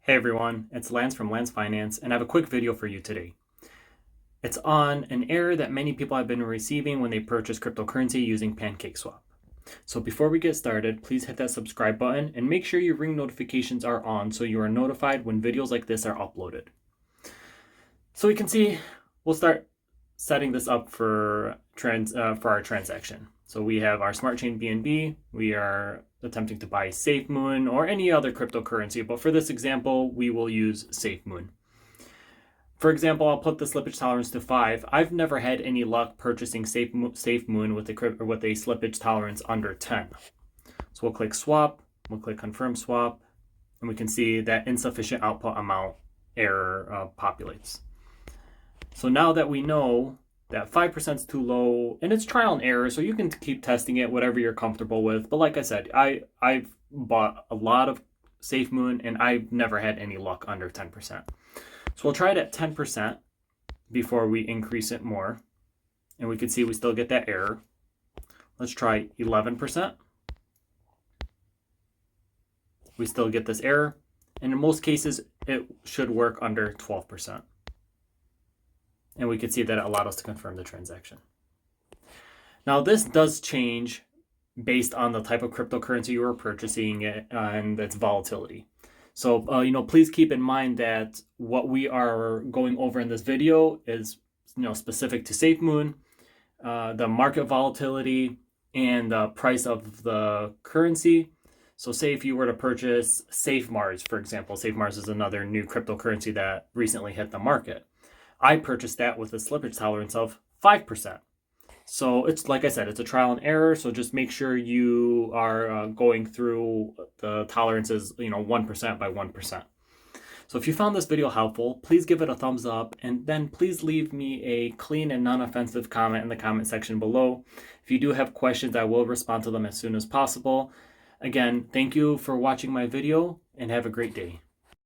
Hey everyone, it's Lance from Lance Finance, and I have a quick video for you today. It's on an error that many people have been receiving when they purchase cryptocurrency using Pancakeswap. So before we get started, please hit that subscribe button and make sure your ring notifications are on so you are notified when videos like this are uploaded. So we can see, we'll start setting this up for our transaction. So we have our smart chain BNB. We are attempting to buy SafeMoon or any other cryptocurrency, but for this example, we will use SafeMoon. For example, I'll put the slippage tolerance to 5. I've never had any luck purchasing SafeMoon with a slippage tolerance under 10. So we'll click swap, we'll click confirm swap, and we can see that insufficient output amount error populates. So now that we know that 5% is too low, and it's trial and error, so you can keep testing it, whatever you're comfortable with. But like I said, I've bought a lot of SafeMoon, and I've never had any luck under 10%. So we'll try it at 10% before we increase it more. And we can see we still get that error. Let's try 11%. We still get this error. And in most cases, it should work under 12%. And we can see that it allowed us to confirm the transaction. Now this does change based on the type of cryptocurrency you are purchasing and its volatility. So please keep in mind that what we are going over in this video is specific to SafeMoon, the market volatility, and the price of the currency. So say if you were to purchase SafeMars, for example, SafeMars is another new cryptocurrency that recently hit the market. I purchased that with a slippage tolerance of 5%. So it's, like I said, it's a trial and error. So just make sure you are going through the tolerances, 1% by 1%. So if you found this video helpful, please give it a thumbs up, and then please leave me a clean and non-offensive comment in the comment section below. If you do have questions, I will respond to them as soon as possible. Again, thank you for watching my video, and have a great day.